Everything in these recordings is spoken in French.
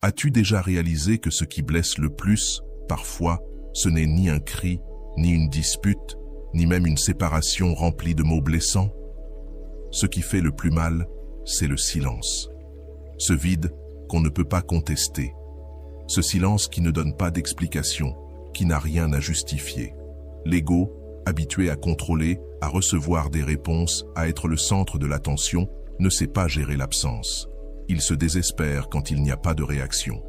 As-tu déjà réalisé que ce qui blesse le plus, parfois, ce n'est ni un cri, ni une dispute, ni même une séparation remplie de mots blessants? Ce qui fait le plus mal, c'est le silence. Ce vide qu'on ne peut pas contester. Ce silence qui ne donne pas d'explication, qui n'a rien à justifier. L'ego, habitué à contrôler, à recevoir des réponses, à être le centre de l'attention, ne sait pas gérer l'absence. Il se désespère quand il n'y a pas de réaction.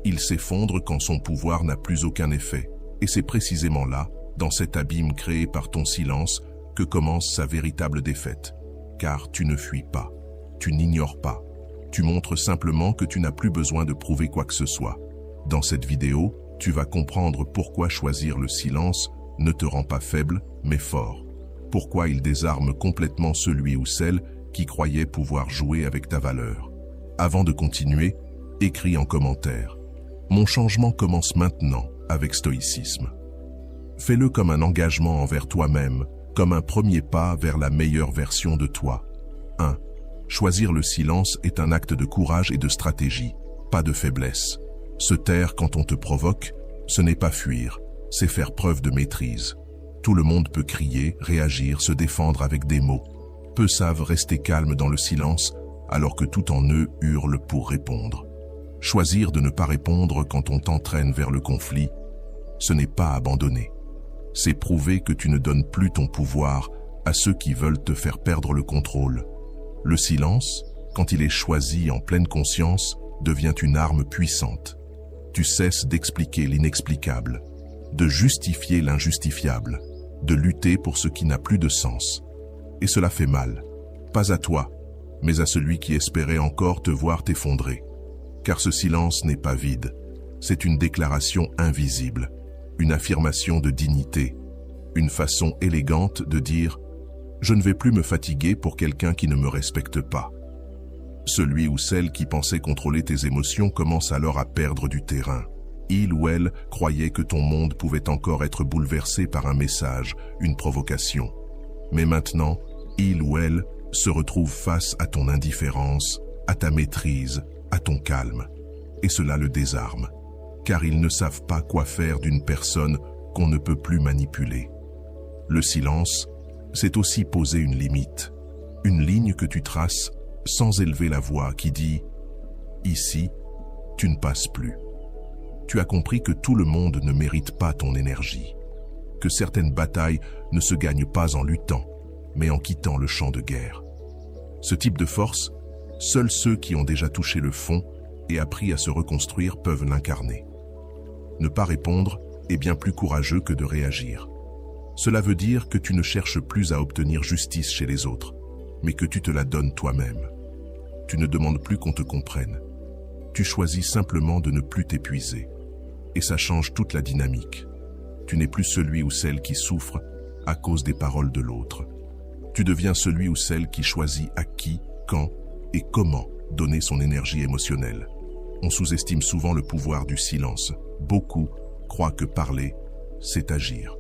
Il s'effondre quand son pouvoir n'a plus aucun effet. Et c'est précisément là, dans cet abîme créé par ton silence, que commence sa véritable défaite. Car tu ne fuis pas, tu n'ignores pas. Tu montres simplement que tu n'as plus besoin de prouver quoi que ce soit. Dans cette vidéo, tu vas comprendre pourquoi choisir le silence ne te rend pas faible, mais fort. Pourquoi il désarme complètement celui ou celle qui croyait pouvoir jouer avec ta valeur. Avant de continuer, écris en commentaire. Mon changement commence maintenant avec stoïcisme. Fais-le comme un engagement envers toi-même, comme un premier pas vers la meilleure version de toi. 1. Choisir le silence est un acte de courage et de stratégie, pas de faiblesse. Se taire quand on te provoque, ce n'est pas fuir, c'est faire preuve de maîtrise. Tout le monde peut crier, réagir, se défendre avec des mots. Peu savent rester calmes dans le silence, alors que tout en eux hurle pour répondre. Choisir de ne pas répondre quand on t'entraîne vers le conflit, ce n'est pas abandonner. C'est prouver que tu ne donnes plus ton pouvoir à ceux qui veulent te faire perdre le contrôle. Le silence, quand il est choisi en pleine conscience, devient une arme puissante. Tu cesses d'expliquer l'inexplicable, de justifier l'injustifiable, de lutter pour ce qui n'a plus de sens. Et cela fait mal, pas à toi, mais à celui qui espérait encore te voir t'effondrer. Car ce silence n'est pas vide, c'est une déclaration invisible, une affirmation de dignité, une façon élégante de dire « Je ne vais plus me fatiguer pour quelqu'un qui ne me respecte pas ». Celui ou celle qui pensait contrôler tes émotions commence alors à perdre du terrain. Il ou elle croyait que ton monde pouvait encore être bouleversé par un message, une provocation. Mais maintenant, il ou elle se retrouve face à ton indifférence, à ta maîtrise, à ton calme. Et cela le désarme, car ils ne savent pas quoi faire d'une personne qu'on ne peut plus manipuler. Le silence, c'est aussi poser une limite, une ligne que tu traces sans élever la voix qui dit « Ici, tu ne passes plus ». Tu as compris que tout le monde ne mérite pas ton énergie, que certaines batailles ne se gagnent pas en luttant, mais en quittant le champ de guerre. Ce type de force, seuls ceux qui ont déjà touché le fond et appris à se reconstruire peuvent l'incarner. Ne pas répondre est bien plus courageux que de réagir. Cela veut dire que tu ne cherches plus à obtenir justice chez les autres, mais que tu te la donnes toi-même. Tu ne demandes plus qu'on te comprenne. Tu choisis simplement de ne plus t'épuiser. Et ça change toute la dynamique. Tu n'es plus celui ou celle qui souffre à cause des paroles de l'autre. Tu deviens celui ou celle qui choisit à qui, quand et comment donner son énergie émotionnelle. On sous-estime souvent le pouvoir du silence. Beaucoup croient que parler, c'est agir.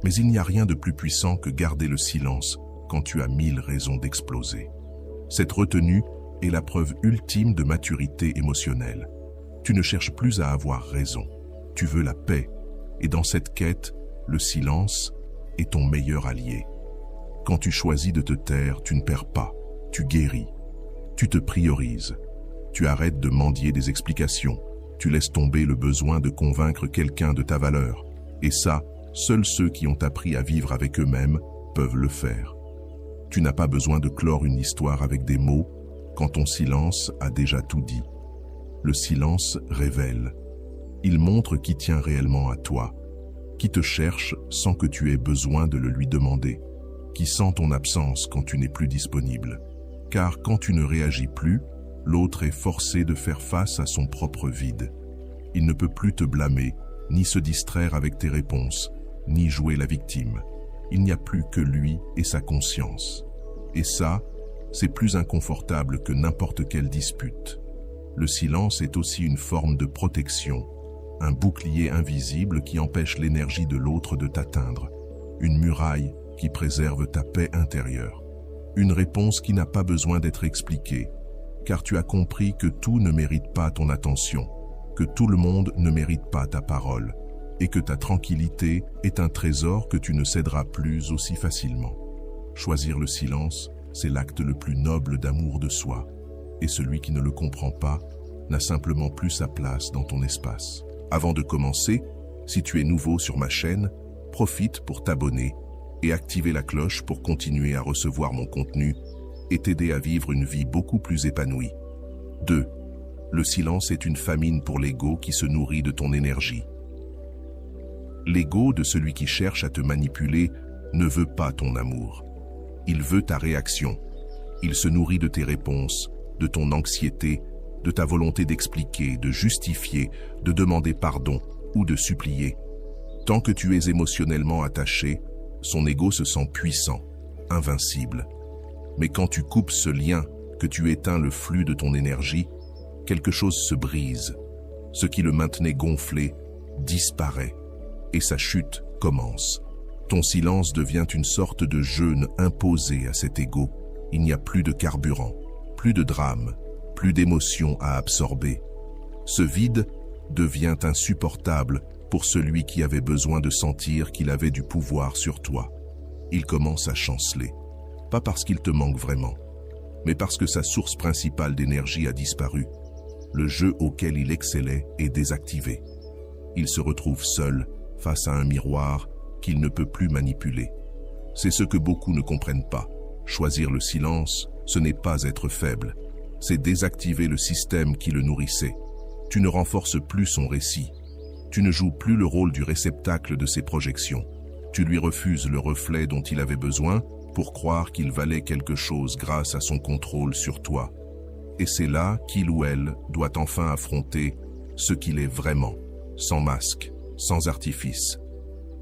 Mais il n'y a rien de plus puissant que garder le silence quand tu as 1000 raisons d'exploser. Cette retenue est la preuve ultime de maturité émotionnelle. Tu ne cherches plus à avoir raison. Tu veux la paix. Et dans cette quête, le silence est ton meilleur allié. Quand tu choisis de te taire, tu ne perds pas. Tu guéris. Tu te priorises. Tu arrêtes de mendier des explications. Tu laisses tomber le besoin de convaincre quelqu'un de ta valeur. Et ça, seuls ceux qui ont appris à vivre avec eux-mêmes peuvent le faire. Tu n'as pas besoin de clore une histoire avec des mots quand ton silence a déjà tout dit. Le silence révèle. Il montre qui tient réellement à toi, qui te cherche sans que tu aies besoin de le lui demander, qui sent ton absence quand tu n'es plus disponible. Car quand tu ne réagis plus, l'autre est forcé de faire face à son propre vide. Il ne peut plus te blâmer, ni se distraire avec tes réponses, ni jouer la victime. Il n'y a plus que lui et sa conscience. Et ça, c'est plus inconfortable que n'importe quelle dispute. Le silence est aussi une forme de protection, un bouclier invisible qui empêche l'énergie de l'autre de t'atteindre, une muraille qui préserve ta paix intérieure, une réponse qui n'a pas besoin d'être expliquée, car tu as compris que tout ne mérite pas ton attention, que tout le monde ne mérite pas ta parole, et que ta tranquillité est un trésor que tu ne céderas plus aussi facilement. Choisir le silence, c'est l'acte le plus noble d'amour de soi, et celui qui ne le comprend pas n'a simplement plus sa place dans ton espace. Avant de commencer, si tu es nouveau sur ma chaîne, profite pour t'abonner et activer la cloche pour continuer à recevoir mon contenu et t'aider à vivre une vie beaucoup plus épanouie. 2. Le silence est une famine pour l'ego qui se nourrit de ton énergie. L'ego de celui qui cherche à te manipuler ne veut pas ton amour. Il veut ta réaction. Il se nourrit de tes réponses, de ton anxiété, de ta volonté d'expliquer, de justifier, de demander pardon ou de supplier. Tant que tu es émotionnellement attaché, son ego se sent puissant, invincible. Mais quand tu coupes ce lien, que tu éteins le flux de ton énergie, quelque chose se brise. Ce qui le maintenait gonflé disparaît et sa chute commence. Ton silence devient une sorte de jeûne imposé à cet ego. Il n'y a plus de carburant, plus de drame, plus d'émotions à absorber. Ce vide devient insupportable pour celui qui avait besoin de sentir qu'il avait du pouvoir sur toi. Il commence à chanceler, pas parce qu'il te manque vraiment, mais parce que sa source principale d'énergie a disparu. Le jeu auquel il excellait est désactivé. Il se retrouve seul face à un miroir qu'il ne peut plus manipuler. C'est ce que beaucoup ne comprennent pas. Choisir le silence, ce n'est pas être faible. C'est désactiver le système qui le nourrissait. Tu ne renforces plus son récit. Tu ne joues plus le rôle du réceptacle de ses projections. Tu lui refuses le reflet dont il avait besoin pour croire qu'il valait quelque chose grâce à son contrôle sur toi. Et c'est là qu'il ou elle doit enfin affronter ce qu'il est vraiment, sans masque, sans artifice.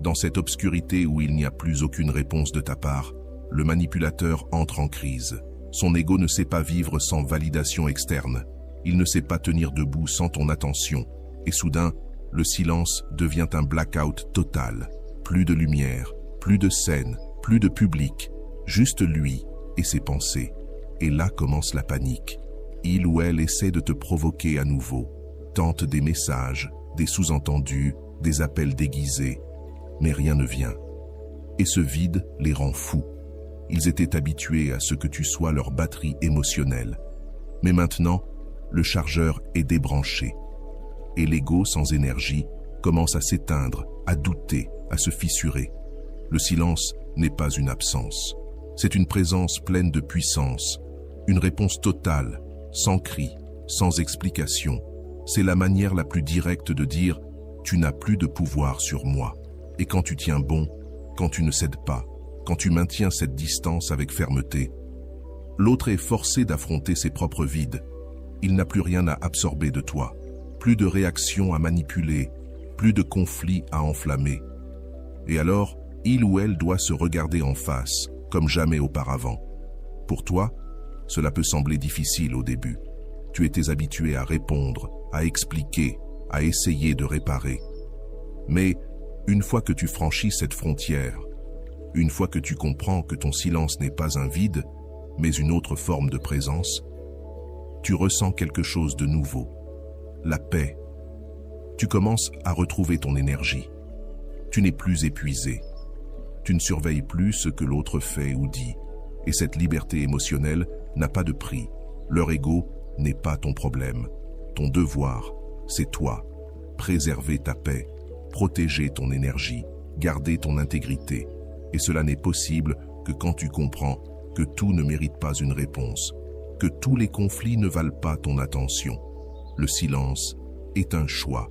Dans cette obscurité où il n'y a plus aucune réponse de ta part, le manipulateur entre en crise. Son ego ne sait pas vivre sans validation externe. Il ne sait pas tenir debout sans ton attention. Et soudain, le silence devient un blackout total. Plus de lumière, plus de scène, plus de public. Juste lui et ses pensées. Et là commence la panique. Il ou elle essaie de te provoquer à nouveau. Tente des messages, des sous-entendus, des appels déguisés. Mais rien ne vient. Et ce vide les rend fous. Ils étaient habitués à ce que tu sois leur batterie émotionnelle. Mais maintenant, le chargeur est débranché. Et l'ego sans énergie commence à s'éteindre, à douter, à se fissurer. Le silence n'est pas une absence. C'est une présence pleine de puissance, une réponse totale, sans cri, sans explication. C'est la manière la plus directe de dire « tu n'as plus de pouvoir sur moi ». Et quand tu tiens bon, quand tu ne cèdes pas, quand tu maintiens cette distance avec fermeté, l'autre est forcé d'affronter ses propres vides. Il n'a plus rien à absorber de toi, plus de réactions à manipuler, plus de conflits à enflammer. Et alors, il ou elle doit se regarder en face, comme jamais auparavant. Pour toi, cela peut sembler difficile au début. Tu étais habitué à répondre, à expliquer, à essayer de réparer. Mais une fois que tu franchis cette frontière, une fois que tu comprends que ton silence n'est pas un vide, mais une autre forme de présence, tu ressens quelque chose de nouveau, la paix. Tu commences à retrouver ton énergie. Tu n'es plus épuisé. Tu ne surveilles plus ce que l'autre fait ou dit. Et cette liberté émotionnelle n'a pas de prix. Leur ego n'est pas ton problème. Ton devoir, c'est toi. Préserver ta paix, protéger ton énergie, garder ton intégrité. Et cela n'est possible que quand tu comprends que tout ne mérite pas une réponse, que tous les conflits ne valent pas ton attention. Le silence est un choix,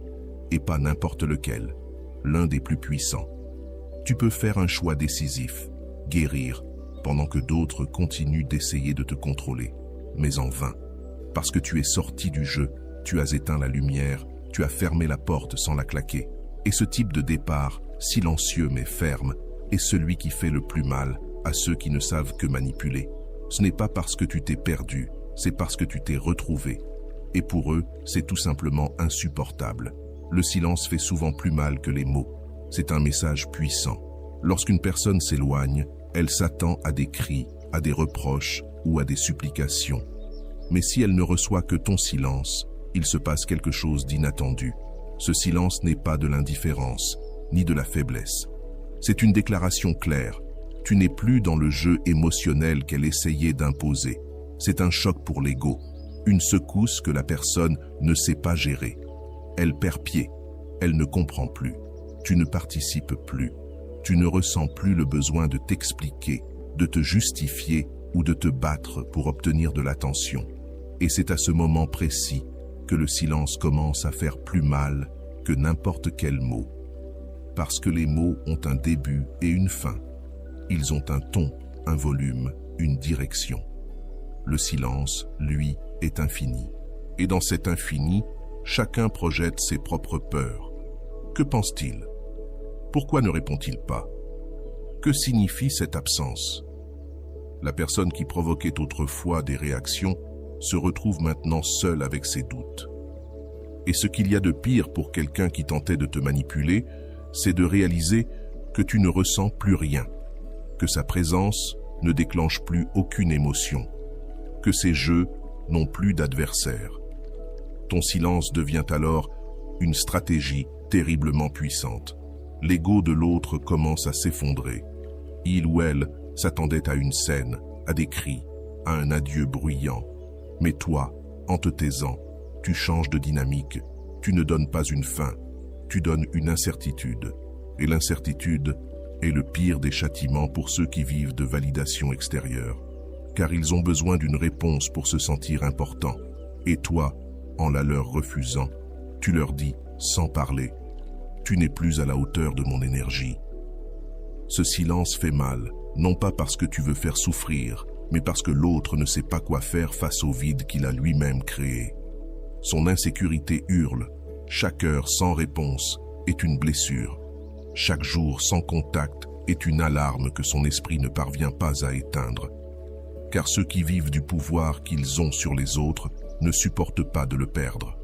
et pas n'importe lequel, l'un des plus puissants. Tu peux faire un choix décisif, guérir, pendant que d'autres continuent d'essayer de te contrôler, mais en vain. Parce que tu es sorti du jeu, tu as éteint la lumière, tu as fermé la porte sans la claquer. Et ce type de départ, silencieux mais ferme, est celui qui fait le plus mal à ceux qui ne savent que manipuler. Ce n'est pas parce que tu t'es perdu, c'est parce que tu t'es retrouvé. Et pour eux, c'est tout simplement insupportable. Le silence fait souvent plus mal que les mots. C'est un message puissant. Lorsqu'une personne s'éloigne, elle s'attend à des cris, à des reproches ou à des supplications. Mais si elle ne reçoit que ton silence, il se passe quelque chose d'inattendu. Ce silence n'est pas de l'indifférence, ni de la faiblesse. C'est une déclaration claire. Tu n'es plus dans le jeu émotionnel qu'elle essayait d'imposer. C'est un choc pour l'ego, une secousse que la personne ne sait pas gérer. Elle perd pied, elle ne comprend plus. Tu ne participes plus. Tu ne ressens plus le besoin de t'expliquer, de te justifier ou de te battre pour obtenir de l'attention. Et c'est à ce moment précis que le silence commence à faire plus mal que n'importe quel mot. Parce que les mots ont un début et une fin. Ils ont un ton, un volume, une direction. Le silence, lui, est infini. Et dans cet infini, chacun projette ses propres peurs. Que pense-t-il? Pourquoi ne répond-il pas? Que signifie cette absence? La personne qui provoquait autrefois des réactions se retrouve maintenant seule avec ses doutes. Et ce qu'il y a de pire pour quelqu'un qui tentait de te manipuler, c'est de réaliser que tu ne ressens plus rien, que sa présence ne déclenche plus aucune émotion, que ses jeux n'ont plus d'adversaire. Ton silence devient alors une stratégie terriblement puissante. L'ego de l'autre commence à s'effondrer. Il ou elle s'attendait à une scène, à des cris, à un adieu bruyant. Mais toi, en te taisant, tu changes de dynamique. Tu ne donnes pas une fin, tu donnes une incertitude. Et l'incertitude est le pire des châtiments pour ceux qui vivent de validation extérieure. Car ils ont besoin d'une réponse pour se sentir importants. Et toi, en la leur refusant, tu leur dis, sans parler, « Tu n'es plus à la hauteur de mon énergie. » Ce silence fait mal, non pas parce que tu veux faire souffrir, mais parce que l'autre ne sait pas quoi faire face au vide qu'il a lui-même créé. Son insécurité hurle. Chaque heure sans réponse est une blessure. Chaque jour sans contact est une alarme que son esprit ne parvient pas à éteindre. Car ceux qui vivent du pouvoir qu'ils ont sur les autres ne supportent pas de le perdre.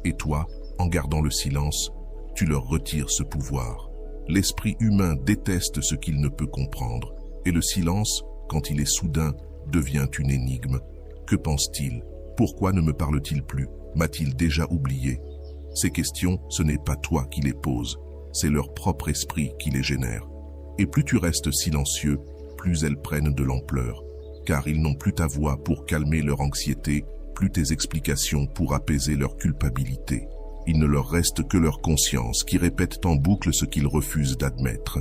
Et toi, en gardant le silence, tu leur retires ce pouvoir. L'esprit humain déteste ce qu'il ne peut comprendre. Et le silence, quand il est soudain, devient une énigme. Que pense-t-il? Pourquoi ne me parle-t-il plus? M'a-t-il déjà oublié? Ces questions, ce n'est pas toi qui les poses, c'est leur propre esprit qui les génère. Et plus tu restes silencieux, plus elles prennent de l'ampleur, car ils n'ont plus ta voix pour calmer leur anxiété, plus tes explications pour apaiser leur culpabilité. Il ne leur reste que leur conscience qui répète en boucle ce qu'ils refusent d'admettre.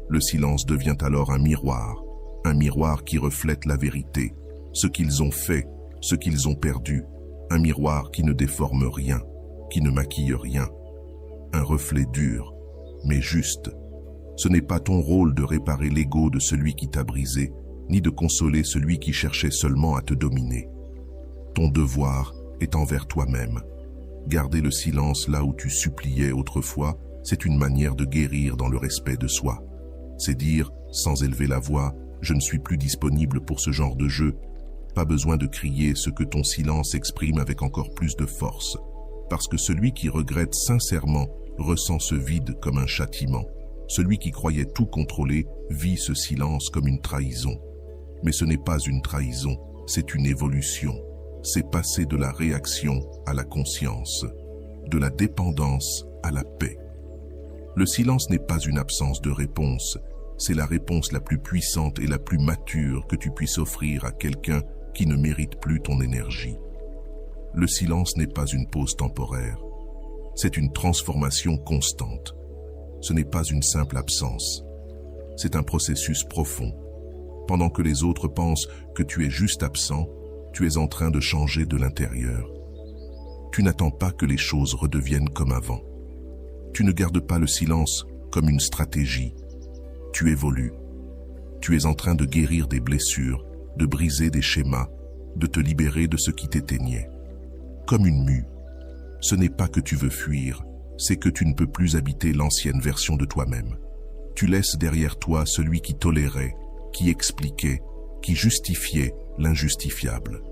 Le silence devient alors un miroir qui reflète la vérité, ce qu'ils ont fait, ce qu'ils ont perdu, un miroir qui ne déforme rien, qui ne maquille rien. Un reflet dur, mais juste. Ce n'est pas ton rôle de réparer l'ego de celui qui t'a brisé, ni de consoler celui qui cherchait seulement à te dominer. Ton devoir est envers toi-même. Garder le silence là où tu suppliais autrefois, c'est une manière de guérir dans le respect de soi. C'est dire, sans élever la voix, je ne suis plus disponible pour ce genre de jeu. Pas besoin de crier ce que ton silence exprime avec encore plus de force. Parce que celui qui regrette sincèrement ressent ce vide comme un châtiment. Celui qui croyait tout contrôler vit ce silence comme une trahison. Mais ce n'est pas une trahison, c'est une évolution. C'est passer de la réaction à la conscience, de la dépendance à la paix. Le silence n'est pas une absence de réponse, c'est la réponse la plus puissante et la plus mature que tu puisses offrir à quelqu'un qui ne mérite plus ton énergie. Le silence n'est pas une pause temporaire, c'est une transformation constante. Ce n'est pas une simple absence, c'est un processus profond. Pendant que les autres pensent que tu es juste absent, tu es en train de changer de l'intérieur. Tu n'attends pas que les choses redeviennent comme avant. Tu ne gardes pas le silence comme une stratégie. Tu évolues. Tu es en train de guérir des blessures, de briser des schémas, de te libérer de ce qui t'éteignait. Comme une mue. Ce n'est pas que tu veux fuir, c'est que tu ne peux plus habiter l'ancienne version de toi-même. Tu laisses derrière toi celui qui tolérait, qui expliquait, qui justifiait l'injustifiable.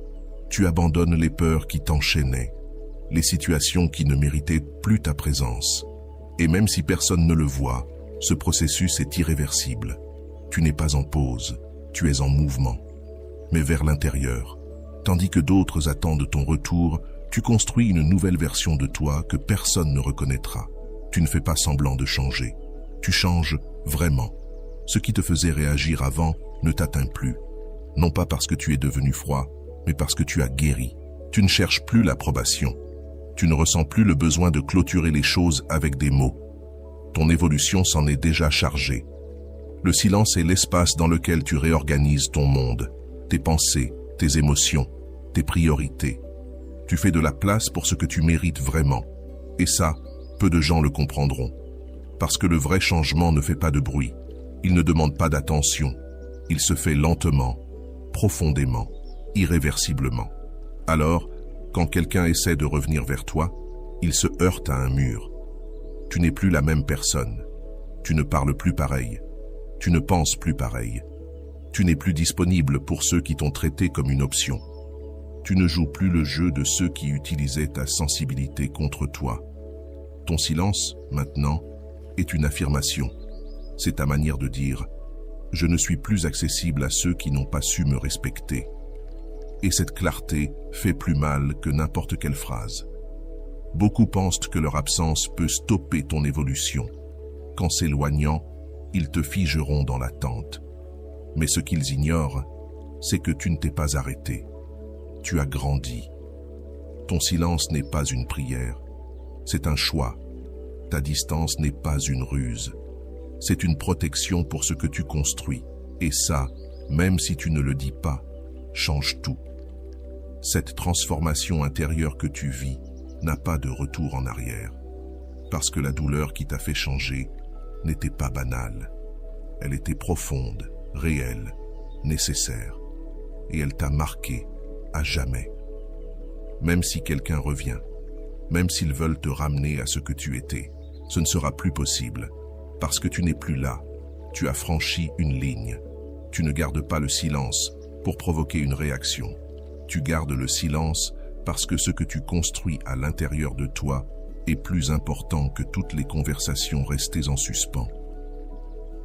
Tu abandonnes les peurs qui t'enchaînaient, les situations qui ne méritaient plus ta présence. Et même si personne ne le voit, ce processus est irréversible. Tu n'es pas en pause, tu es en mouvement. Mais vers l'intérieur, Tandis que d'autres attendent ton retour, tu construis une nouvelle version de toi que personne ne reconnaîtra. Tu ne fais pas semblant de changer. Tu changes vraiment. Ce qui te faisait réagir avant ne t'atteint plus. Non pas parce que tu es devenu froid, mais parce que tu as guéri. Tu ne cherches plus l'approbation. Tu ne ressens plus le besoin de clôturer les choses avec des mots. Ton évolution s'en est déjà chargée. Le silence est l'espace dans lequel tu réorganises ton monde, tes pensées, tes émotions, tes priorités. Tu fais de la place pour ce que tu mérites vraiment. Et ça, peu de gens le comprendront. Parce que le vrai changement ne fait pas de bruit. Il ne demande pas d'attention. Il se fait lentement, profondément, irréversiblement. Alors, quand quelqu'un essaie de revenir vers toi, il se heurte à un mur. Tu n'es plus la même personne. Tu ne parles plus pareil. Tu ne penses plus pareil. Tu n'es plus disponible pour ceux qui t'ont traité comme une option. Tu ne joues plus le jeu de ceux qui utilisaient ta sensibilité contre toi. Ton silence, maintenant, est une affirmation. C'est ta manière de dire « Je ne suis plus accessible à ceux qui n'ont pas su me respecter ». Et cette clarté fait plus mal que n'importe quelle phrase. Beaucoup pensent que leur absence peut stopper ton évolution. Qu'en s'éloignant, ils te figeront dans l'attente. Mais ce qu'ils ignorent, c'est que tu ne t'es pas arrêté. Tu as grandi. Ton silence n'est pas une prière, c'est un choix. Ta distance n'est pas une ruse. C'est une protection pour ce que tu construis. Et ça, même si tu ne le dis pas, change tout. Cette transformation intérieure que tu vis n'a pas de retour en arrière. Parce que la douleur qui t'a fait changer n'était pas banale. Elle était profonde, réelle, nécessaire. Et elle t'a marqué à jamais. Même si quelqu'un revient, même s'ils veulent te ramener à ce que tu étais, ce ne sera plus possible. Parce que tu n'es plus là. Tu as franchi une ligne. Tu ne gardes pas le silence pour provoquer une réaction. Tu gardes le silence parce que ce que tu construis à l'intérieur de toi est plus important que toutes les conversations restées en suspens.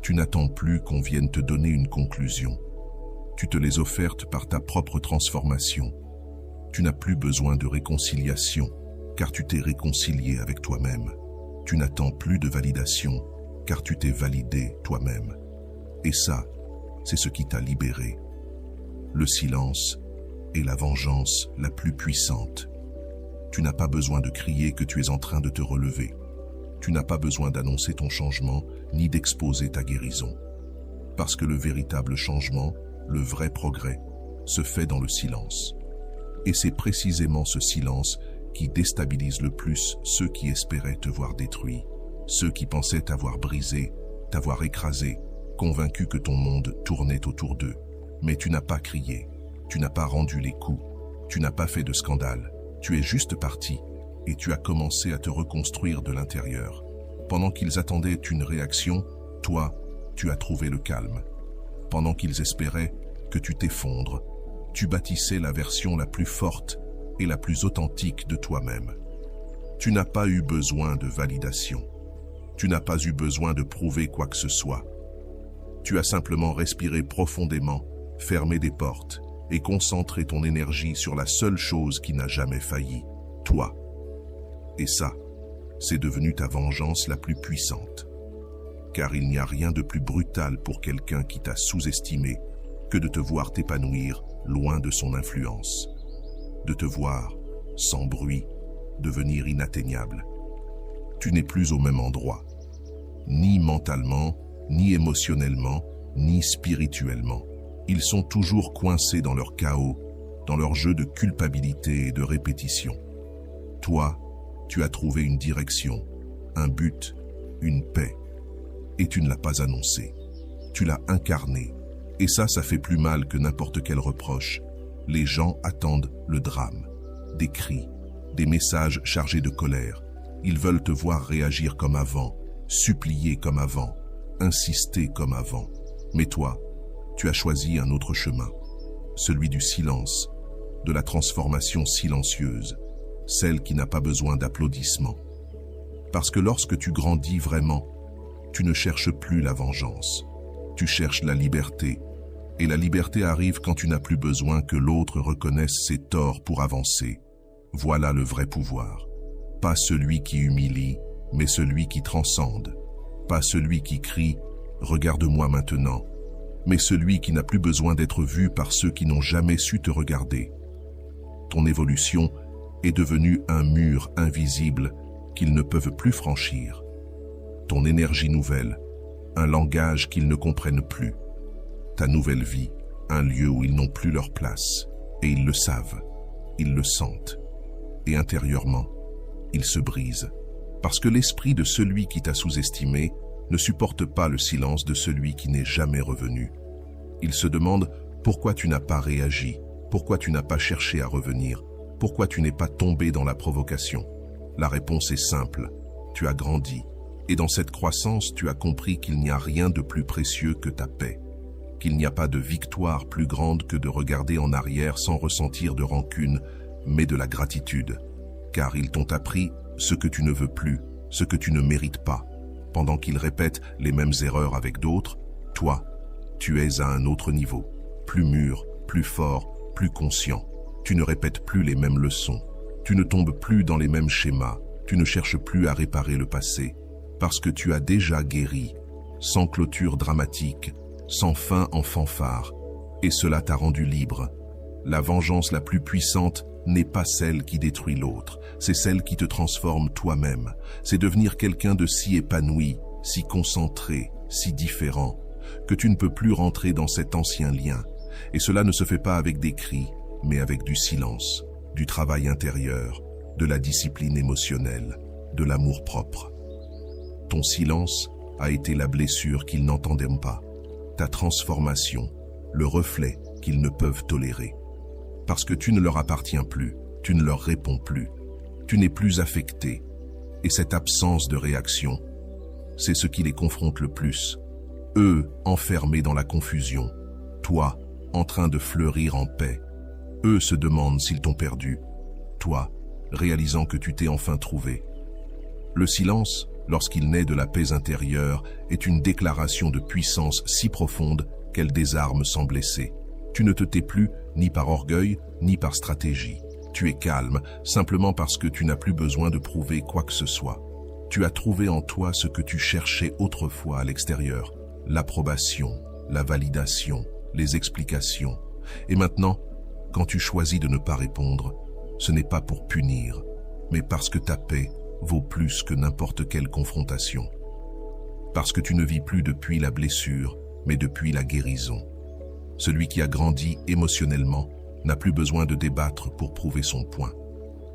Tu n'attends plus qu'on vienne te donner une conclusion. Tu te les offertes par ta propre transformation. Tu n'as plus besoin de réconciliation, car tu t'es réconcilié avec toi-même. Tu n'attends plus de validation, car tu t'es validé toi-même. Et ça, c'est ce qui t'a libéré. Le silence est la vengeance la plus puissante. Tu n'as pas besoin de crier que tu es en train de te relever. Tu n'as pas besoin d'annoncer ton changement, ni d'exposer ta guérison. Parce que le véritable changement, le vrai progrès, se fait dans le silence. Et c'est précisément ce silence qui déstabilise le plus ceux qui espéraient te voir détruit, ceux qui pensaient t'avoir brisé, t'avoir écrasé, convaincus que ton monde tournait autour d'eux. Mais tu n'as pas crié, tu n'as pas rendu les coups, tu n'as pas fait de scandale, tu es juste parti et tu as commencé à te reconstruire de l'intérieur. Pendant qu'ils attendaient une réaction, toi, tu as trouvé le calme. Pendant qu'ils espéraient que tu t'effondres, tu bâtissais la version la plus forte et la plus authentique de toi-même. Tu n'as pas eu besoin de validation. Tu n'as pas eu besoin de prouver quoi que ce soit. Tu as simplement respiré profondément, fermé des portes et concentré ton énergie sur la seule chose qui n'a jamais failli, toi. Et ça, c'est devenu ta vengeance la plus puissante. Car il n'y a rien de plus brutal pour quelqu'un qui t'a sous-estimé que de te voir t'épanouir loin de son influence. De te voir, sans bruit, devenir inatteignable. Tu n'es plus au même endroit, ni mentalement, ni émotionnellement, ni spirituellement. Ils sont toujours coincés dans leur chaos, dans leur jeu de culpabilité et de répétition. Toi, tu as trouvé une direction, un but, une paix. Et tu ne l'as pas annoncé. Tu l'as incarné. Et ça fait plus mal que n'importe quel reproche. Les gens attendent le drame, des cris, des messages chargés de colère. Ils veulent te voir réagir comme avant, supplier comme avant, insister comme avant. Mais toi, tu as choisi un autre chemin, celui du silence, de la transformation silencieuse, celle qui n'a pas besoin d'applaudissements. Parce que lorsque tu grandis vraiment, tu ne cherches plus la vengeance, tu cherches la liberté, Et la liberté arrive quand tu n'as plus besoin que l'autre reconnaisse ses torts pour avancer. Voilà le vrai pouvoir. Pas celui qui humilie, mais celui qui transcende. Pas celui qui crie « Regarde-moi maintenant », mais celui qui n'a plus besoin d'être vu par ceux qui n'ont jamais su te regarder. Ton évolution est devenue un mur invisible qu'ils ne peuvent plus franchir. Ton énergie nouvelle, un langage qu'ils ne comprennent plus. Ta nouvelle vie, un lieu où ils n'ont plus leur place. Et ils le savent, ils le sentent. Et intérieurement, ils se brisent. Parce que l'esprit de celui qui t'a sous-estimé ne supporte pas le silence de celui qui n'est jamais revenu. Il se demande pourquoi tu n'as pas réagi, pourquoi tu n'as pas cherché à revenir, pourquoi tu n'es pas tombé dans la provocation. La réponse est simple, tu as grandi. Et dans cette croissance, tu as compris qu'il n'y a rien de plus précieux que ta paix. Qu'il n'y a pas de victoire plus grande que de regarder en arrière sans ressentir de rancune, mais de la gratitude. Car ils t'ont appris ce que tu ne veux plus, ce que tu ne mérites pas. Pendant qu'ils répètent les mêmes erreurs avec d'autres, toi, tu es à un autre niveau, plus mûr, plus fort, plus conscient. Tu ne répètes plus les mêmes leçons. Tu ne tombes plus dans les mêmes schémas. Tu ne cherches plus à réparer le passé. Parce que tu as déjà guéri, sans clôture dramatique, sans fin en fanfare. Et cela t'a rendu libre. La vengeance la plus puissante n'est pas celle qui détruit l'autre, c'est celle qui te transforme toi-même. C'est devenir quelqu'un de si épanoui, si concentré, si différent, que tu ne peux plus rentrer dans cet ancien lien. Et cela ne se fait pas avec des cris, mais avec du silence, du travail intérieur, de la discipline émotionnelle, de l'amour-propre. Ton silence a été la blessure qu'ils n'entendaient pas, ta transformation, le reflet qu'ils ne peuvent tolérer. Parce que tu ne leur appartiens plus, tu ne leur réponds plus, tu n'es plus affecté. Et cette absence de réaction, c'est ce qui les confronte le plus. Eux, enfermés dans la confusion, toi, en train de fleurir en paix. Eux se demandent s'ils t'ont perdu, toi, réalisant que tu t'es enfin trouvé. Le silence, lorsqu'il naît de la paix intérieure, est une déclaration de puissance si profonde qu'elle désarme sans blesser. Tu ne te tais plus, ni par orgueil, ni par stratégie. Tu es calme, simplement parce que tu n'as plus besoin de prouver quoi que ce soit. Tu as trouvé en toi ce que tu cherchais autrefois à l'extérieur, l'approbation, la validation, les explications. Et maintenant, quand tu choisis de ne pas répondre, ce n'est pas pour punir, mais parce que ta paix vaut plus que n'importe quelle confrontation. Parce que tu ne vis plus depuis la blessure, mais depuis la guérison. Celui qui a grandi émotionnellement n'a plus besoin de débattre pour prouver son point.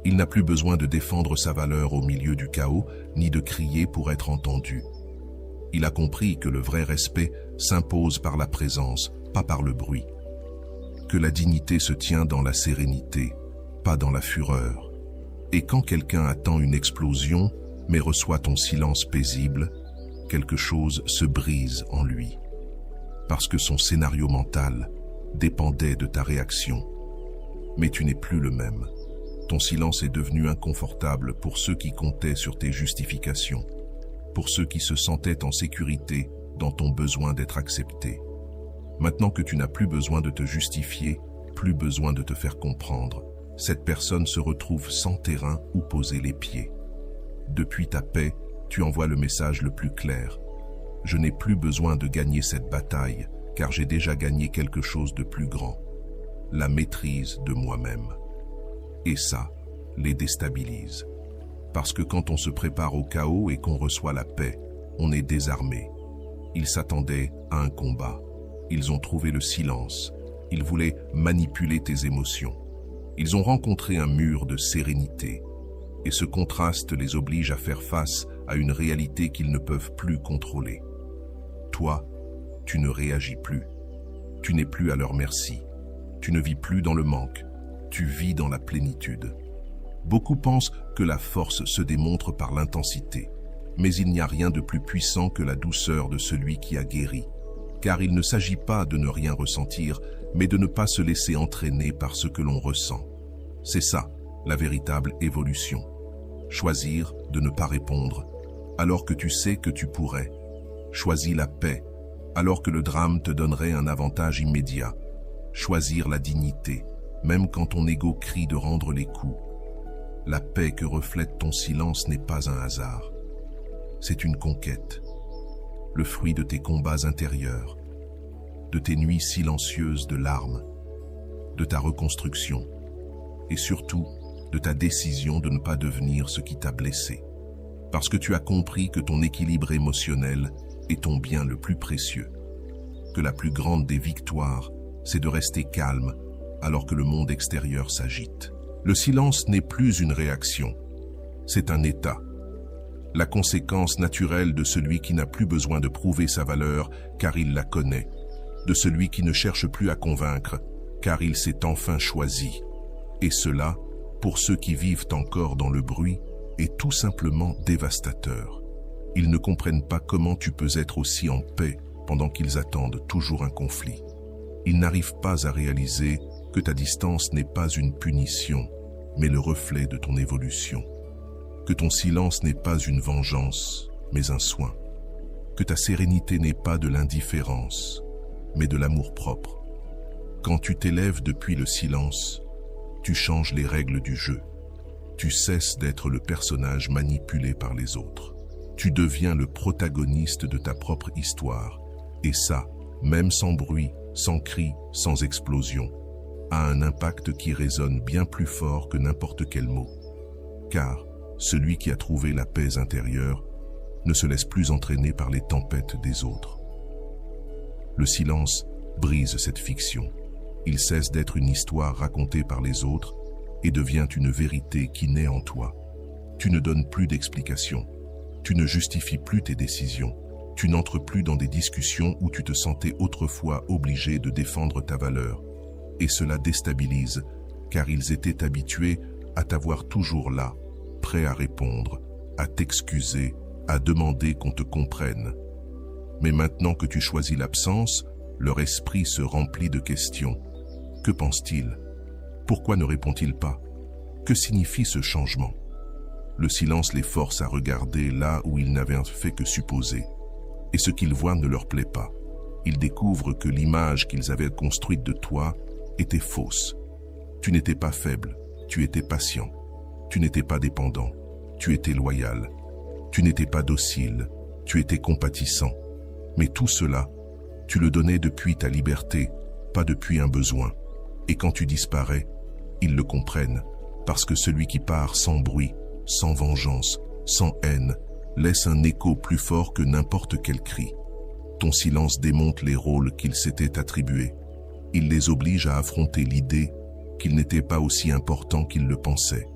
Il n'a plus besoin de défendre sa valeur au milieu du chaos, ni de crier pour être entendu. Il a compris que le vrai respect s'impose par la présence, pas par le bruit. Que la dignité se tient dans la sérénité, pas dans la fureur. Et quand quelqu'un attend une explosion, mais reçoit ton silence paisible, quelque chose se brise en lui. Parce que son scénario mental dépendait de ta réaction. Mais tu n'es plus le même. Ton silence est devenu inconfortable pour ceux qui comptaient sur tes justifications, pour ceux qui se sentaient en sécurité dans ton besoin d'être accepté. Maintenant que tu n'as plus besoin de te justifier, plus besoin de te faire comprendre, cette personne se retrouve sans terrain où poser les pieds. Depuis ta paix, tu envoies le message le plus clair. Je n'ai plus besoin de gagner cette bataille, car j'ai déjà gagné quelque chose de plus grand, la maîtrise de moi-même. Et ça les déstabilise. Parce que quand on se prépare au chaos et qu'on reçoit la paix, on est désarmé. Ils s'attendaient à un combat. Ils ont trouvé le silence. Ils voulaient manipuler tes émotions. Ils ont rencontré un mur de sérénité. Et ce contraste les oblige à faire face à une réalité qu'ils ne peuvent plus contrôler. Toi, tu ne réagis plus. Tu n'es plus à leur merci. Tu ne vis plus dans le manque. Tu vis dans la plénitude. Beaucoup pensent que la force se démontre par l'intensité. Mais il n'y a rien de plus puissant que la douceur de celui qui a guéri. Car il ne s'agit pas de ne rien ressentir, mais de ne pas se laisser entraîner par ce que l'on ressent. C'est ça, la véritable évolution. Choisir de ne pas répondre, alors que tu sais que tu pourrais. Choisis la paix, alors que le drame te donnerait un avantage immédiat. Choisir la dignité, même quand ton ego crie de rendre les coups. La paix que reflète ton silence n'est pas un hasard. C'est une conquête, le fruit de tes combats intérieurs, de tes nuits silencieuses de larmes, de ta reconstruction, et surtout de ta décision de ne pas devenir ce qui t'a blessé. Parce que tu as compris que ton équilibre émotionnel est ton bien le plus précieux, que la plus grande des victoires, c'est de rester calme alors que le monde extérieur s'agite. Le silence n'est plus une réaction, c'est un état. La conséquence naturelle de celui qui n'a plus besoin de prouver sa valeur car il la connaît, de celui qui ne cherche plus à convaincre car il s'est enfin choisi. Et cela, pour ceux qui vivent encore dans le bruit, est tout simplement dévastateur. Ils ne comprennent pas comment tu peux être aussi en paix pendant qu'ils attendent toujours un conflit. Ils n'arrivent pas à réaliser que ta distance n'est pas une punition, mais le reflet de ton évolution. Que ton silence n'est pas une vengeance, mais un soin. Que ta sérénité n'est pas de l'indifférence, mais de l'amour-propre. Quand tu t'élèves depuis le silence, tu changes les règles du jeu. Tu cesses d'être le personnage manipulé par les autres. Tu deviens le protagoniste de ta propre histoire. Et ça, même sans bruit, sans cri, sans explosion, a un impact qui résonne bien plus fort que n'importe quel mot. Car celui qui a trouvé la paix intérieure ne se laisse plus entraîner par les tempêtes des autres. Le silence brise cette fiction. Il cesse d'être une histoire racontée par les autres et devient une vérité qui naît en toi. Tu ne donnes plus d'explications. Tu ne justifies plus tes décisions. Tu n'entres plus dans des discussions où tu te sentais autrefois obligé de défendre ta valeur. Et cela déstabilise, car ils étaient habitués à t'avoir toujours là, prêt à répondre, à t'excuser, à demander qu'on te comprenne. Mais maintenant que tu choisis l'absence, leur esprit se remplit de questions. Que pense-t-il? Pourquoi ne répond-il pas? Que signifie ce changement? Le silence les force à regarder là où ils n'avaient fait que supposer. Et ce qu'ils voient ne leur plaît pas. Ils découvrent que l'image qu'ils avaient construite de toi était fausse. Tu n'étais pas faible, tu étais patient. Tu n'étais pas dépendant, tu étais loyal. Tu n'étais pas docile, tu étais compatissant. Mais tout cela, tu le donnais depuis ta liberté, pas depuis un besoin. Et quand tu disparais, ils le comprennent, parce que celui qui part sans bruit, sans vengeance, sans haine, laisse un écho plus fort que n'importe quel cri. Ton silence démonte les rôles qu'ils s'étaient attribués. Il les oblige à affronter l'idée qu'ils n'étaient pas aussi importants qu'ils le pensaient,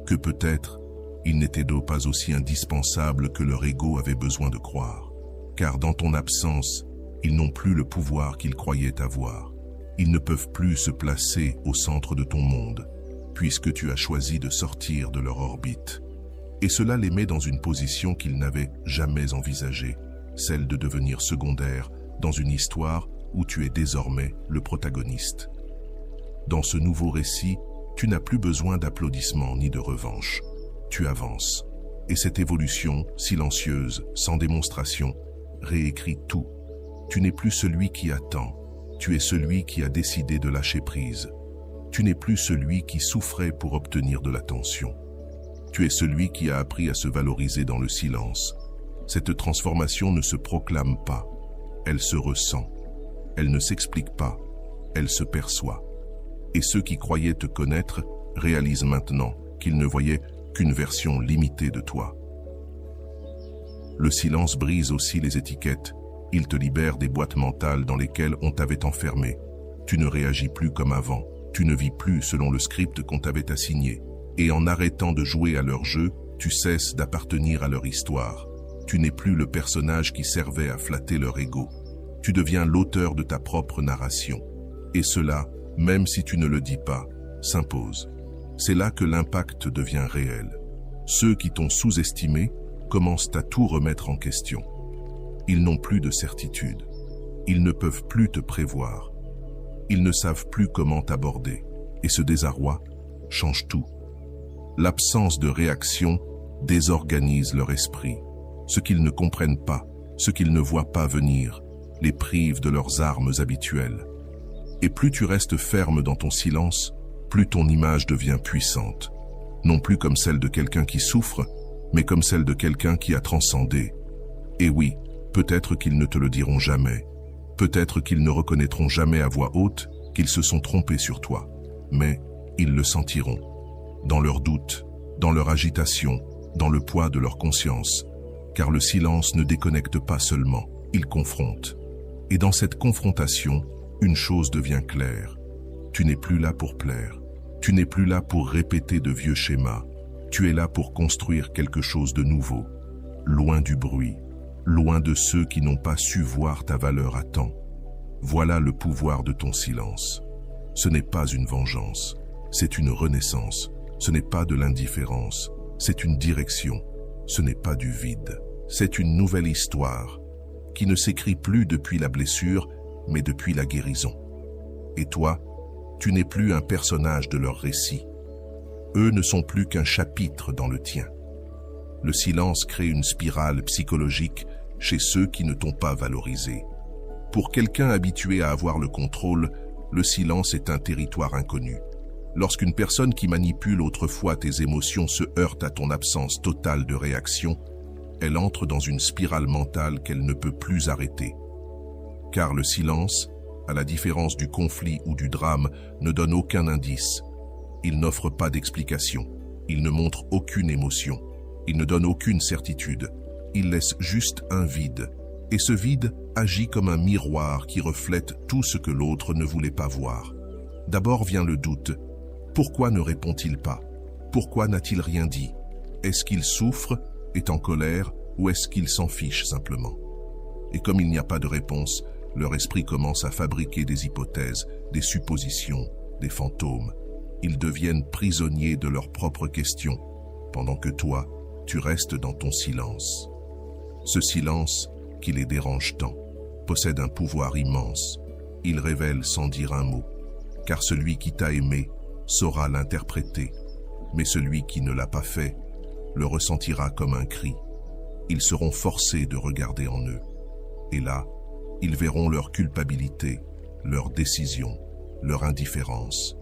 que peut-être ils n'étaient pas aussi indispensables que leur ego avait besoin de croire. Car dans ton absence, ils n'ont plus le pouvoir qu'ils croyaient avoir. Ils ne peuvent plus se placer au centre de ton monde, puisque tu as choisi de sortir de leur orbite. Et cela les met dans une position qu'ils n'avaient jamais envisagée, celle de devenir secondaire dans une histoire où tu es désormais le protagoniste. Dans ce nouveau récit, tu n'as plus besoin d'applaudissements ni de revanche. Tu avances. Et cette évolution, silencieuse, sans démonstration, réécrit tout. Tu n'es plus celui qui attend. Tu es celui qui a décidé de lâcher prise. Tu n'es plus celui qui souffrait pour obtenir de l'attention. Tu es celui qui a appris à se valoriser dans le silence. Cette transformation ne se proclame pas. Elle se ressent. Elle ne s'explique pas. Elle se perçoit. Et ceux qui croyaient te connaître réalisent maintenant qu'ils ne voyaient qu'une version limitée de toi. Le silence brise aussi les étiquettes. Il te libère des boîtes mentales dans lesquelles on t'avait enfermé. Tu ne réagis plus comme avant. Tu ne vis plus selon le script qu'on t'avait assigné. Et en arrêtant de jouer à leur jeu, tu cesses d'appartenir à leur histoire. Tu n'es plus le personnage qui servait à flatter leur ego. Tu deviens l'auteur de ta propre narration. Et cela, même si tu ne le dis pas, s'impose. C'est là que l'impact devient réel. Ceux qui t'ont sous-estimé commencent à tout remettre en question. Ils n'ont plus de certitude. Ils ne peuvent plus te prévoir. Ils ne savent plus comment t'aborder. Et ce désarroi change tout. L'absence de réaction désorganise leur esprit. Ce qu'ils ne comprennent pas, ce qu'ils ne voient pas venir, les prive de leurs armes habituelles. Et plus tu restes ferme dans ton silence, plus ton image devient puissante. Non plus comme celle de quelqu'un qui souffre, mais comme celle de quelqu'un qui a transcendé. Et oui, peut-être qu'ils ne te le diront jamais. Peut-être qu'ils ne reconnaîtront jamais à voix haute qu'ils se sont trompés sur toi. Mais ils le sentiront. Dans leurs doutes, dans leur agitation, dans le poids de leur conscience. Car le silence ne déconnecte pas seulement, il confronte. Et dans cette confrontation, une chose devient claire. Tu n'es plus là pour plaire. Tu n'es plus là pour répéter de vieux schémas. Tu es là pour construire quelque chose de nouveau. Loin du bruit, loin de ceux qui n'ont pas su voir ta valeur à temps. Voilà le pouvoir de ton silence. Ce n'est pas une vengeance, c'est une renaissance. Ce n'est pas de l'indifférence, c'est une direction. Ce n'est pas du vide, c'est une nouvelle histoire qui ne s'écrit plus depuis la blessure, mais depuis la guérison. Et toi, tu n'es plus un personnage de leur récit. Eux ne sont plus qu'un chapitre dans le tien. Le silence crée une spirale psychologique chez ceux qui ne t'ont pas valorisé. Pour quelqu'un habitué à avoir le contrôle, le silence est un territoire inconnu. Lorsqu'une personne qui manipule autrefois tes émotions se heurte à ton absence totale de réaction, elle entre dans une spirale mentale qu'elle ne peut plus arrêter. Car le silence, à la différence du conflit ou du drame, ne donne aucun indice. Il n'offre pas d'explication. Il ne montre aucune émotion. Il ne donne aucune certitude. Il laisse juste un vide. Et ce vide agit comme un miroir qui reflète tout ce que l'autre ne voulait pas voir. D'abord vient le doute. Pourquoi ne répond-il pas? Pourquoi n'a-t-il rien dit? Est-ce qu'il souffre, est en colère, ou est-ce qu'il s'en fiche simplement? Et comme il n'y a pas de réponse, leur esprit commence à fabriquer des hypothèses, des suppositions, des fantômes. Ils deviennent prisonniers de leurs propres questions, pendant que toi, tu restes dans ton silence. Ce silence, qui les dérange tant, possède un pouvoir immense. Il révèle sans dire un mot, car celui qui t'a aimé saura l'interpréter, mais celui qui ne l'a pas fait le ressentira comme un cri. Ils seront forcés de regarder en eux. Et là, ils verront leur culpabilité, leur décision, leur indifférence.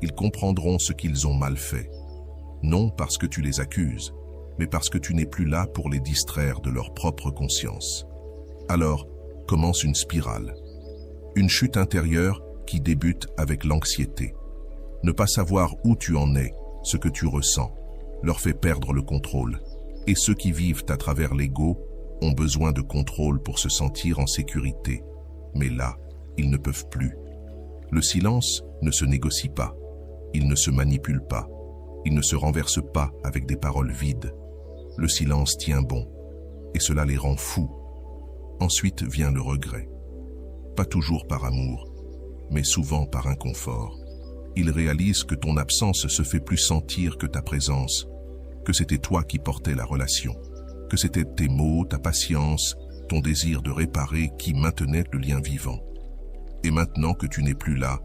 Ils comprendront ce qu'ils ont mal fait. Non parce que tu les accuses, mais parce que tu n'es plus là pour les distraire de leur propre conscience. Alors, commence une spirale. Une chute intérieure qui débute avec l'anxiété. Ne pas savoir où tu en es, ce que tu ressens, leur fait perdre le contrôle. Et ceux qui vivent à travers l'ego ont besoin de contrôle pour se sentir en sécurité. Mais là, ils ne peuvent plus. Le silence ne se négocie pas. Il ne se manipule pas. Il ne se renverse pas avec des paroles vides. Le silence tient bon. Et cela les rend fous. Ensuite vient le regret. Pas toujours par amour, mais souvent par inconfort. Ils réalisent que ton absence se fait plus sentir que ta présence, que c'était toi qui portais la relation, que c'était tes mots, ta patience, ton désir de réparer qui maintenait le lien vivant. Et maintenant que tu n'es plus là,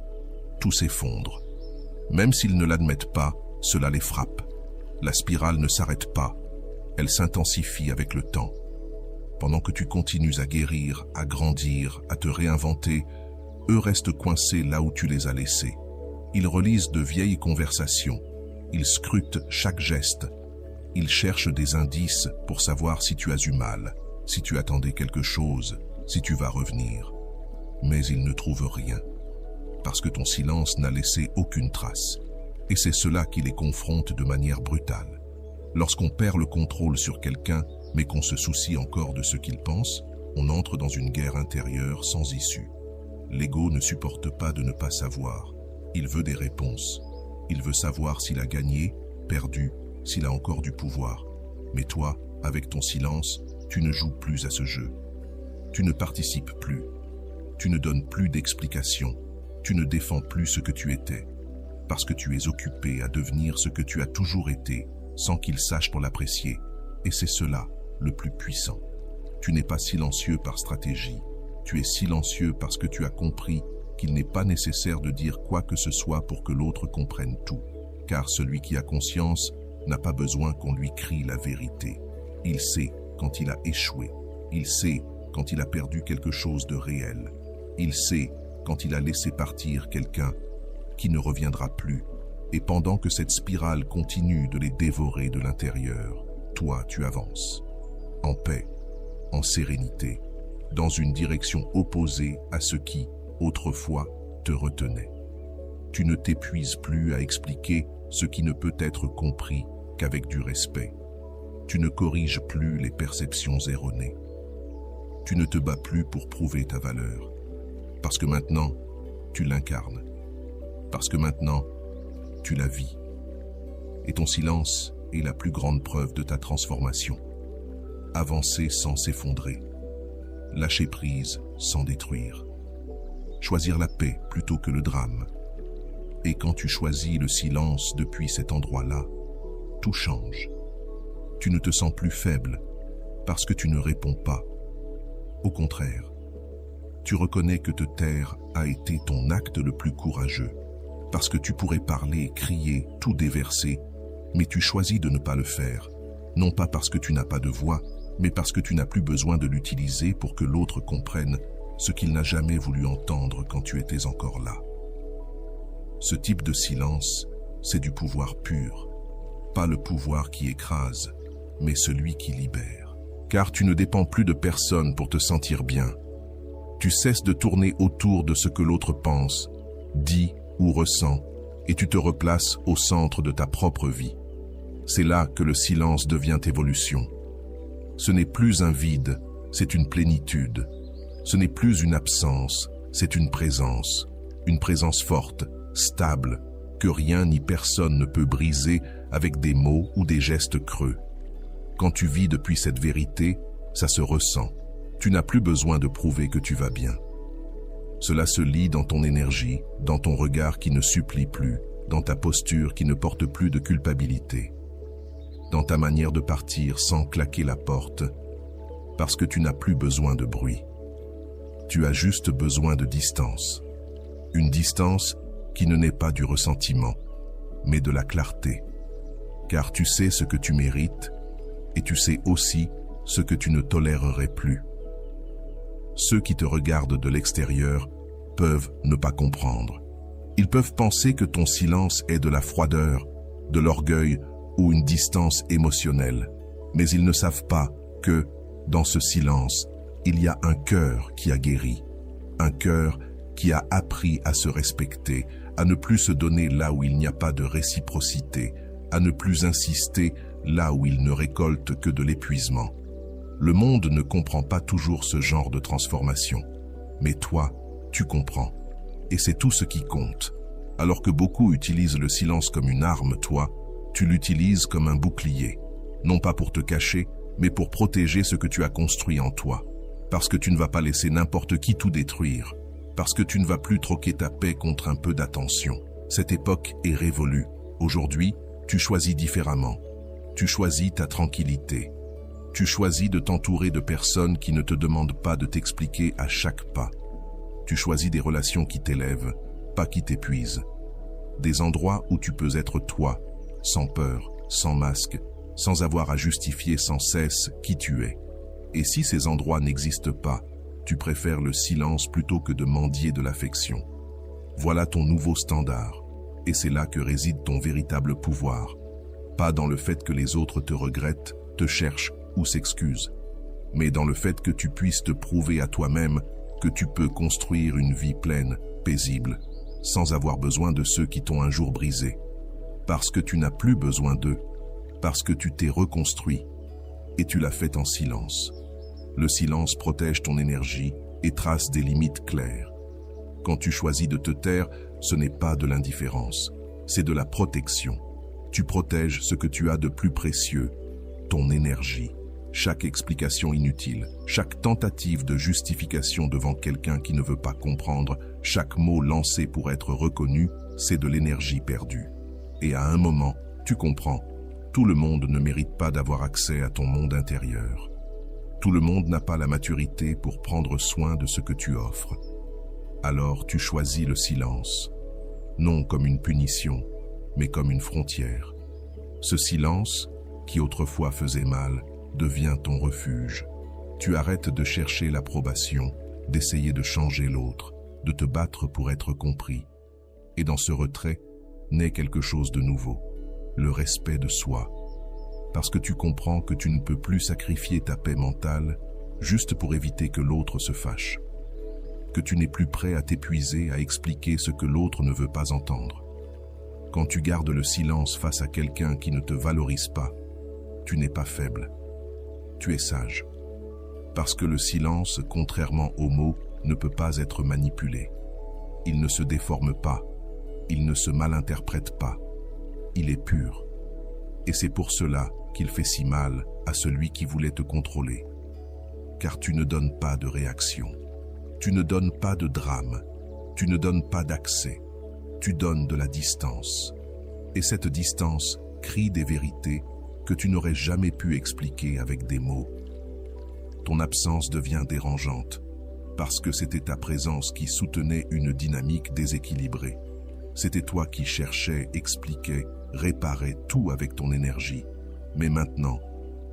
tout s'effondre. Même s'ils ne l'admettent pas, cela les frappe. La spirale ne s'arrête pas, elle s'intensifie avec le temps. Pendant que tu continues à guérir, à grandir, à te réinventer, eux restent coincés là où tu les as laissés. Ils relisent de vieilles conversations, ils scrutent chaque geste, ils cherchent des indices pour savoir si tu as eu mal, si tu attendais quelque chose, si tu vas revenir. Mais ils ne trouvent rien, parce que ton silence n'a laissé aucune trace. Et c'est cela qui les confronte de manière brutale. Lorsqu'on perd le contrôle sur quelqu'un, mais qu'on se soucie encore de ce qu'il pense, on entre dans une guerre intérieure sans issue. L'ego ne supporte pas de ne pas savoir. Il veut des réponses. Il veut savoir s'il a gagné, perdu, s'il a encore du pouvoir. Mais toi, avec ton silence, tu ne joues plus à ce jeu. Tu ne participes plus. Tu ne donnes plus d'explications. Tu ne défends plus ce que tu étais. Parce que tu es occupé à devenir ce que tu as toujours été, sans qu'il sache pour l'apprécier. Et c'est cela, le plus puissant. Tu n'es pas silencieux par stratégie. Tu es silencieux parce que tu as compris qu'il n'est pas nécessaire de dire quoi que ce soit pour que l'autre comprenne tout. Car celui qui a conscience n'a pas besoin qu'on lui crie la vérité. Il sait quand il a échoué. Il sait quand il a perdu quelque chose de réel. Il sait quand il a laissé partir quelqu'un qui ne reviendra plus. Et pendant que cette spirale continue de les dévorer de l'intérieur, toi, tu avances, en paix, en sérénité, dans une direction opposée à ce qui, autrefois, te retenait. Tu ne t'épuises plus à expliquer ce qui ne peut être compris qu'avec du respect. Tu ne corriges plus les perceptions erronées. Tu ne te bats plus pour prouver ta valeur. Parce que maintenant, tu l'incarnes. Parce que maintenant, tu la vis. Et ton silence est la plus grande preuve de ta transformation. Avancer sans s'effondrer. Lâcher prise sans détruire. Choisir la paix plutôt que le drame. Et quand tu choisis le silence depuis cet endroit-là, tout change. Tu ne te sens plus faible parce que tu ne réponds pas. Au contraire, tu reconnais que te taire a été ton acte le plus courageux, parce que tu pourrais parler, crier, tout déverser, mais tu choisis de ne pas le faire, non pas parce que tu n'as pas de voix, mais parce que tu n'as plus besoin de l'utiliser pour que l'autre comprenne ce qu'il n'a jamais voulu entendre quand tu étais encore là. Ce type de silence, c'est du pouvoir pur, pas le pouvoir qui écrase, mais celui qui libère. Car tu ne dépends plus de personne pour te sentir bien. Tu cesses de tourner autour de ce que l'autre pense, dit ou ressent, et tu te replaces au centre de ta propre vie. C'est là que le silence devient évolution. Ce n'est plus un vide, c'est une plénitude. Ce n'est plus une absence, c'est une présence forte, stable, que rien ni personne ne peut briser avec des mots ou des gestes creux. Quand tu vis depuis cette vérité, ça se ressent. Tu n'as plus besoin de prouver que tu vas bien. Cela se lit dans ton énergie, dans ton regard qui ne supplie plus, dans ta posture qui ne porte plus de culpabilité, dans ta manière de partir sans claquer la porte, parce que tu n'as plus besoin de bruit. Tu as juste besoin de distance. Une distance qui ne naît pas du ressentiment, mais de la clarté. Car tu sais ce que tu mérites, et tu sais aussi ce que tu ne tolérerais plus. Ceux qui te regardent de l'extérieur peuvent ne pas comprendre. Ils peuvent penser que ton silence est de la froideur, de l'orgueil ou une distance émotionnelle. Mais ils ne savent pas que, dans ce silence, il y a un cœur qui a guéri. Un cœur qui a appris à se respecter, à ne plus se donner là où il n'y a pas de réciprocité, à ne plus insister là où il ne récolte que de l'épuisement. Le monde ne comprend pas toujours ce genre de transformation. Mais toi, tu comprends. Et c'est tout ce qui compte. Alors que beaucoup utilisent le silence comme une arme, toi, tu l'utilises comme un bouclier. Non pas pour te cacher, mais pour protéger ce que tu as construit en toi. Parce que tu ne vas pas laisser n'importe qui tout détruire. Parce que tu ne vas plus troquer ta paix contre un peu d'attention. Cette époque est révolue. Aujourd'hui, tu choisis différemment. Tu choisis ta tranquillité. Tu choisis de t'entourer de personnes qui ne te demandent pas de t'expliquer à chaque pas. Tu choisis des relations qui t'élèvent, pas qui t'épuisent. Des endroits où tu peux être toi, sans peur, sans masque, sans avoir à justifier sans cesse qui tu es. Et si ces endroits n'existent pas, tu préfères le silence plutôt que de mendier de l'affection. Voilà ton nouveau standard, et c'est là que réside ton véritable pouvoir. Pas dans le fait que les autres te regrettent, te cherchent ou s'excusent, mais dans le fait que tu puisses te prouver à toi-même que tu peux construire une vie pleine, paisible, sans avoir besoin de ceux qui t'ont un jour brisé. Parce que tu n'as plus besoin d'eux, parce que tu t'es reconstruit, et tu l'as fait en silence. Le silence protège ton énergie et trace des limites claires. Quand tu choisis de te taire, ce n'est pas de l'indifférence, c'est de la protection. Tu protèges ce que tu as de plus précieux, ton énergie. Chaque explication inutile, chaque tentative de justification devant quelqu'un qui ne veut pas comprendre, chaque mot lancé pour être reconnu, c'est de l'énergie perdue. Et à un moment, tu comprends, tout le monde ne mérite pas d'avoir accès à ton monde intérieur. Tout le monde n'a pas la maturité pour prendre soin de ce que tu offres. Alors tu choisis le silence, non comme une punition, mais comme une frontière. Ce silence, qui autrefois faisait mal, devient ton refuge. Tu arrêtes de chercher l'approbation, d'essayer de changer l'autre, de te battre pour être compris. Et dans ce retrait, naît quelque chose de nouveau, le respect de soi. Parce que tu comprends que tu ne peux plus sacrifier ta paix mentale juste pour éviter que l'autre se fâche. Que tu n'es plus prêt à t'épuiser à expliquer ce que l'autre ne veut pas entendre. Quand tu gardes le silence face à quelqu'un qui ne te valorise pas, tu n'es pas faible, tu es sage. Parce que le silence, contrairement aux mots, ne peut pas être manipulé. Il ne se déforme pas, il ne se malinterprète pas, il est pur. Et c'est pour cela qu'il fait si mal à celui qui voulait te contrôler. Car tu ne donnes pas de réaction, tu ne donnes pas de drame, tu ne donnes pas d'accès, tu donnes de la distance. Et cette distance crie des vérités que tu n'aurais jamais pu expliquer avec des mots. Ton absence devient dérangeante, parce que c'était ta présence qui soutenait une dynamique déséquilibrée. C'était toi qui cherchais, expliquais, réparais tout avec ton énergie. Mais maintenant,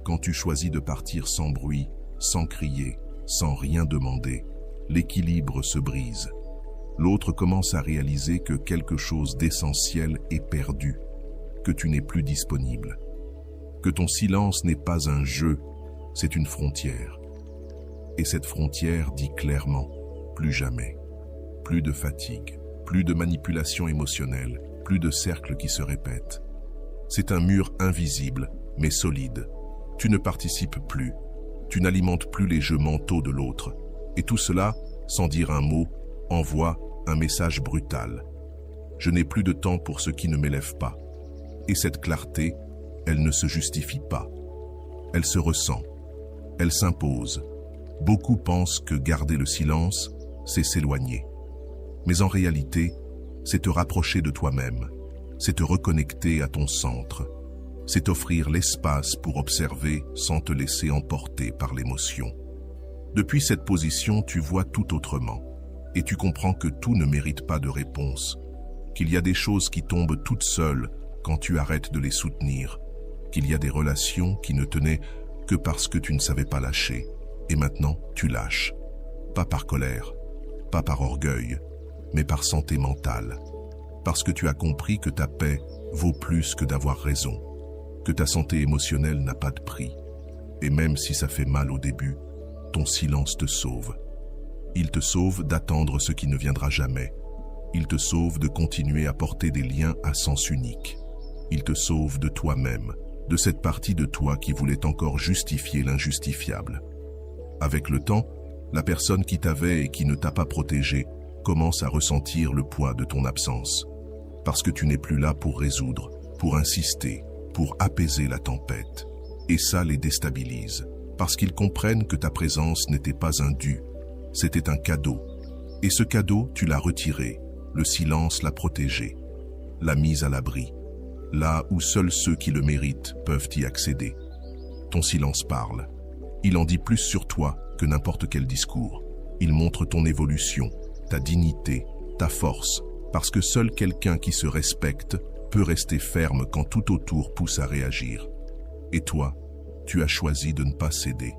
quand tu choisis de partir sans bruit, sans crier, sans rien demander, l'équilibre se brise. L'autre commence à réaliser que quelque chose d'essentiel est perdu, que tu n'es plus disponible, que ton silence n'est pas un jeu, c'est une frontière. Et cette frontière dit clairement, plus jamais, plus de fatigue, plus de manipulation émotionnelle, plus de cercles qui se répètent. C'est un mur invisible, mais solide. Tu ne participes plus, tu n'alimentes plus les jeux mentaux de l'autre. Et tout cela, sans dire un mot, envoie un message brutal. Je n'ai plus de temps pour ce qui ne m'élève pas. Et cette clarté, elle ne se justifie pas. Elle se ressent, elle s'impose. Beaucoup pensent que garder le silence, c'est s'éloigner. Mais en réalité, c'est te rapprocher de toi-même, c'est te reconnecter à ton centre, c'est offrir l'espace pour observer sans te laisser emporter par l'émotion. Depuis cette position, tu vois tout autrement, et tu comprends que tout ne mérite pas de réponse, qu'il y a des choses qui tombent toutes seules quand tu arrêtes de les soutenir, qu'il y a des relations qui ne tenaient que parce que tu ne savais pas lâcher. Et maintenant, tu lâches. Pas par colère, pas par orgueil, mais par santé mentale. Parce que tu as compris que ta paix vaut plus que d'avoir raison, que ta santé émotionnelle n'a pas de prix. Et même si ça fait mal au début, ton silence te sauve. Il te sauve d'attendre ce qui ne viendra jamais. Il te sauve de continuer à porter des liens à sens unique. Il te sauve de toi-même, de cette partie de toi qui voulait encore justifier l'injustifiable. Avec le temps, la personne qui t'avait et qui ne t'a pas protégé commence à ressentir le poids de ton absence. Parce que tu n'es plus là pour résoudre, pour insister, pour apaiser la tempête. Et ça les déstabilise, parce qu'ils comprennent que ta présence n'était pas un dû, c'était un cadeau. Et ce cadeau, tu l'as retiré, le silence l'a protégé, l'a mis à l'abri, là où seuls ceux qui le méritent peuvent y accéder. Ton silence parle. Il en dit plus sur toi que n'importe quel discours. Il montre ton évolution, ta dignité, ta force, parce que seul quelqu'un qui se respecte peut rester ferme quand tout autour pousse à réagir. Et toi, tu as choisi de ne pas céder.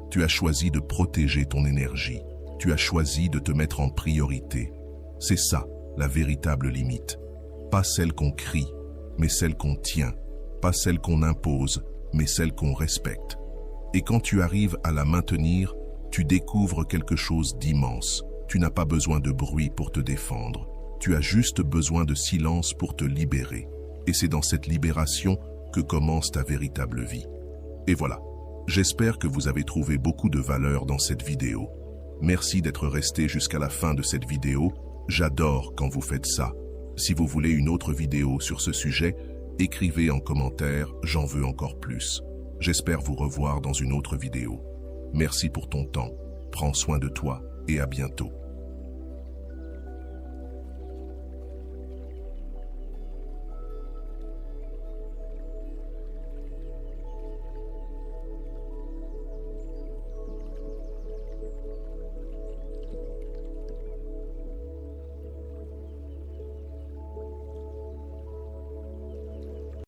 Tu as choisi de protéger ton énergie. Tu as choisi de te mettre en priorité. C'est ça, la véritable limite. Pas celle qu'on crie, mais celle qu'on tient. Pas celle qu'on impose, mais celle qu'on respecte. Et quand tu arrives à la maintenir, tu découvres quelque chose d'immense. Tu n'as pas besoin de bruit pour te défendre. Tu as juste besoin de silence pour te libérer. Et c'est dans cette libération que commence ta véritable vie. Et voilà, j'espère que vous avez trouvé beaucoup de valeur dans cette vidéo. Merci d'être resté jusqu'à la fin de cette vidéo. J'adore quand vous faites ça. Si vous voulez une autre vidéo sur ce sujet, écrivez en commentaire « J'en veux encore plus ». J'espère vous revoir dans une autre vidéo. Merci pour ton temps, prends soin de toi et à bientôt.